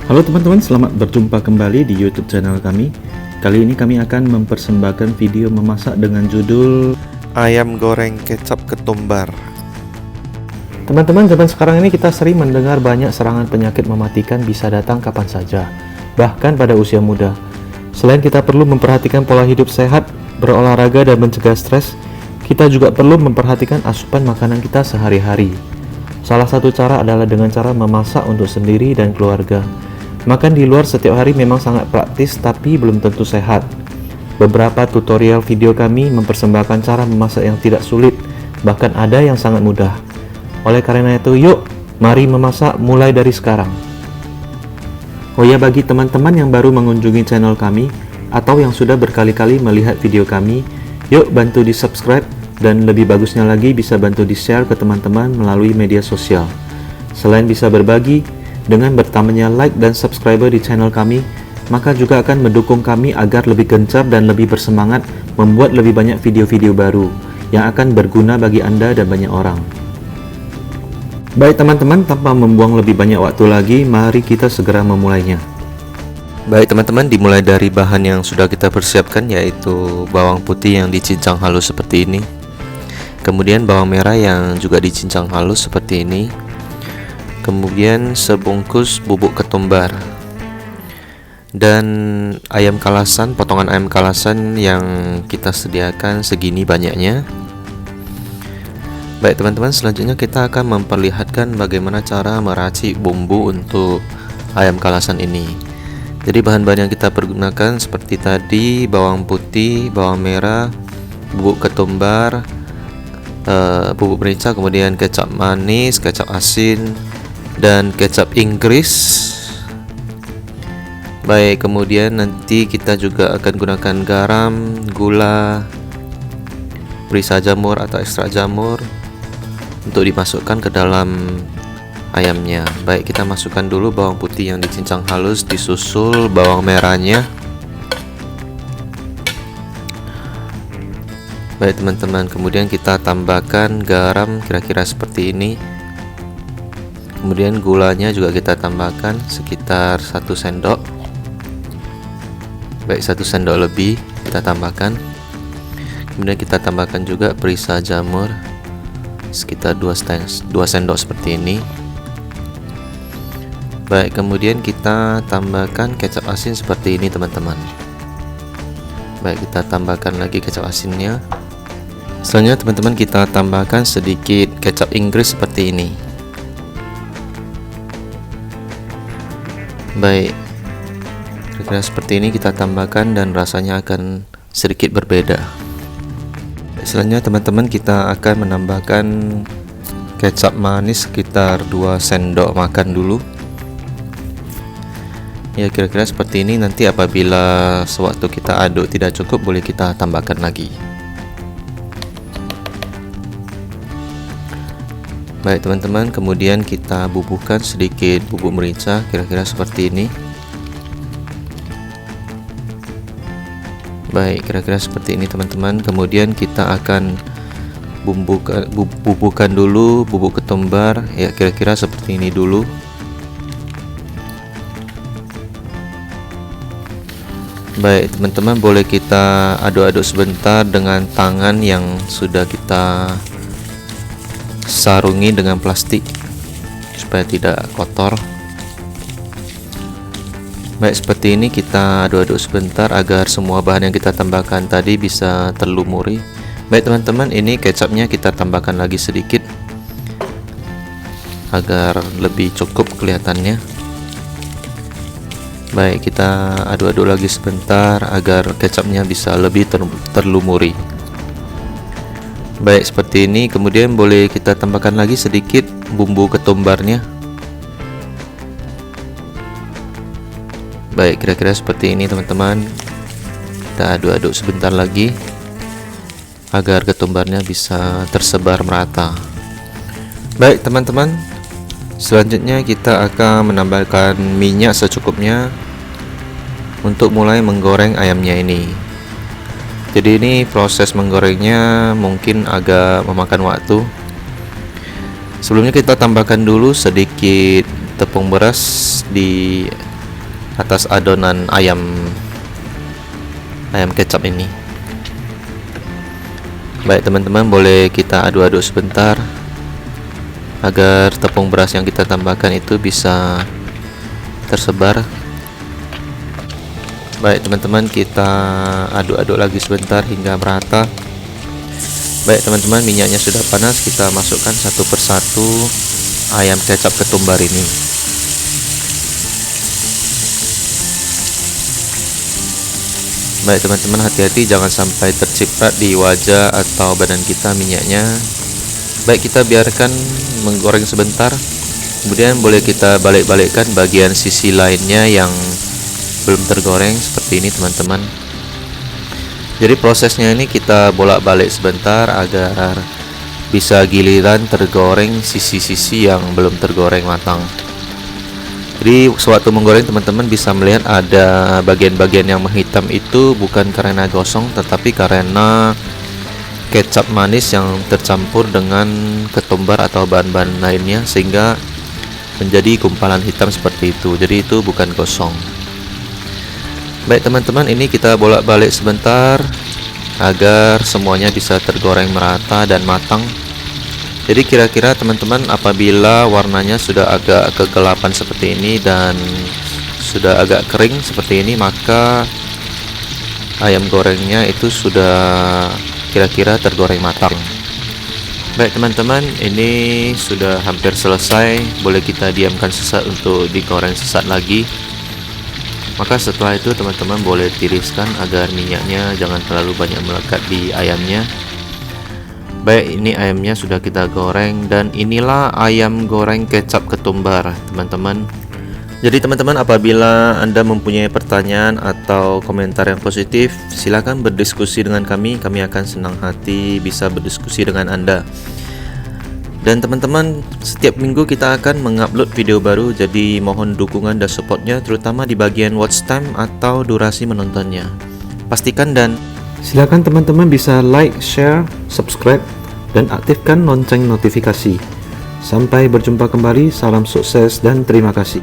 Halo teman-teman, selamat berjumpa kembali di YouTube channel kami. Kali ini kami akan mempersembahkan video memasak dengan judul Ayam goreng kecap ketumbar. Teman-teman, zaman sekarang ini kita sering mendengar banyak serangan penyakit mematikan bisa datang kapan saja, bahkan pada usia muda. Selain kita perlu memperhatikan pola hidup sehat, berolahraga dan mencegah stres, kita juga perlu memperhatikan asupan makanan kita sehari-hari. Salah satu cara adalah dengan cara memasak untuk sendiri dan keluarga. Makan di luar setiap hari memang sangat praktis, tapi belum tentu sehat. Beberapa tutorial video kami mempersembahkan cara memasak yang tidak sulit, bahkan ada yang sangat mudah. Oleh karena itu, yuk, mari memasak mulai dari sekarang. Oh ya, bagi teman-teman yang baru mengunjungi channel kami, atau yang sudah berkali-kali melihat video kami, yuk bantu di subscribe, dan lebih bagusnya lagi bisa bantu di share ke teman-teman melalui media sosial. Selain bisa berbagi, dengan bertambahnya like dan subscriber di channel kami, maka juga akan mendukung kami agar lebih gencar dan lebih bersemangat membuat lebih banyak video-video baru yang akan berguna bagi Anda dan banyak orang. Baik teman-teman, tanpa membuang lebih banyak waktu lagi, mari kita segera memulainya. Baik teman-teman, dimulai dari bahan yang sudah kita persiapkan, yaitu bawang putih yang dicincang halus seperti ini. Kemudian bawang merah yang juga dicincang halus seperti ini. Kemudian sebungkus bubuk ketumbar. Dan ayam kalasan, potongan ayam kalasan yang kita sediakan segini banyaknya. Baik teman-teman, selanjutnya kita akan memperlihatkan bagaimana cara meracik bumbu untuk ayam kalasan ini. Jadi bahan-bahan yang kita pergunakan seperti tadi: bawang putih, bawang merah, bubuk ketumbar, bubuk merica, kemudian kecap manis, kecap asin, dan kecap Inggris. Baik, kemudian nanti kita juga akan gunakan garam, gula, perisa jamur atau ekstrak jamur untuk dimasukkan ke dalam ayamnya. Baik, kita masukkan dulu bawang putih yang dicincang halus, disusul bawang merahnya. Baik teman-teman, kemudian kita tambahkan garam kira-kira seperti ini. Kemudian gulanya juga kita tambahkan sekitar 1 sendok. Baik, 1 sendok lebih kita tambahkan. Kemudian kita tambahkan juga perisa jamur sekitar 2 sendok seperti ini. Baik, kemudian kita tambahkan kecap asin seperti ini teman-teman. Baik, kita tambahkan lagi kecap asinnya. Selanjutnya teman-teman, kita tambahkan sedikit kecap Inggris seperti ini. Baik, kira-kira seperti ini kita tambahkan dan rasanya akan sedikit berbeda. Selanjutnya teman-teman, kita akan menambahkan kecap manis sekitar 2 sendok makan dulu. Ya, kira-kira seperti ini. Nanti apabila sewaktu kita aduk tidak cukup, boleh kita tambahkan lagi. Baik teman-teman, kemudian kita bubuhkan sedikit bubuk merica kira-kira seperti ini. Baik, kira-kira seperti ini teman-teman. Kemudian kita akan bubuhkan dulu bubuk ketumbar, ya kira-kira seperti ini dulu. Baik teman-teman, boleh kita aduk-aduk sebentar dengan tangan yang sudah kita sarungi dengan plastik supaya tidak kotor. Baik, seperti ini kita aduk-aduk sebentar agar semua bahan yang kita tambahkan tadi bisa terlumuri. Baik teman-teman, ini kecapnya kita tambahkan lagi sedikit agar lebih cukup kelihatannya. Baik, kita aduk-aduk lagi sebentar agar kecapnya bisa lebih terlumuri. Baik, seperti ini. Kemudian boleh kita tambahkan lagi sedikit bumbu ketumbarnya. Baik, kira-kira seperti ini teman-teman. Kita aduk-aduk sebentar lagi agar ketumbarnya bisa tersebar merata. Baik teman-teman, selanjutnya kita akan menambahkan minyak secukupnya untuk mulai menggoreng ayamnya ini. Jadi ini proses menggorengnya mungkin agak memakan waktu. Sebelumnya kita tambahkan dulu sedikit tepung beras di atas adonan ayam kecap ini. Baik teman-teman, boleh kita aduk-aduk sebentar agar tepung beras yang kita tambahkan itu bisa tersebar. Baik teman-teman, kita aduk-aduk lagi sebentar hingga merata. Baik teman-teman, minyaknya sudah panas, kita masukkan satu persatu ayam kecap ketumbar ini. Baik teman-teman, hati-hati jangan sampai terciprat di wajah atau badan kita minyaknya. Baik, kita biarkan menggoreng sebentar, kemudian boleh kita balik-balikkan bagian sisi lainnya yang belum tergoreng seperti ini teman-teman. Jadi prosesnya ini kita bolak-balik sebentar agar bisa giliran tergoreng sisi-sisi yang belum tergoreng matang. Jadi sewaktu menggoreng teman-teman bisa melihat ada bagian-bagian yang menghitam, itu bukan karena gosong tetapi karena kecap manis yang tercampur dengan ketumbar atau bahan-bahan lainnya sehingga menjadi gumpalan hitam seperti itu. Jadi itu bukan gosong. Baik teman-teman, ini kita bolak-balik sebentar agar semuanya bisa tergoreng merata dan matang. Jadi kira-kira teman-teman, apabila warnanya sudah agak kegelapan seperti ini dan sudah agak kering seperti ini, maka ayam gorengnya itu sudah kira-kira tergoreng matang. Baik teman-teman, ini sudah hampir selesai. Boleh kita diamkan sesaat untuk digoreng sesaat lagi. Maka setelah itu teman-teman boleh tiriskan agar minyaknya jangan terlalu banyak melekat di ayamnya. Baik, ini ayamnya sudah kita goreng dan inilah ayam goreng kecap ketumbar teman-teman. Jadi teman-teman, apabila Anda mempunyai pertanyaan atau komentar yang positif, silakan berdiskusi dengan kami akan senang hati bisa berdiskusi dengan Anda. Dan teman-teman, setiap minggu kita akan mengupload video baru, jadi mohon dukungan dan supportnya, terutama di bagian watch time atau durasi menontonnya. Pastikan dan Silakan teman-teman bisa like, share, subscribe, dan aktifkan lonceng notifikasi. Sampai berjumpa kembali, salam sukses dan terima kasih.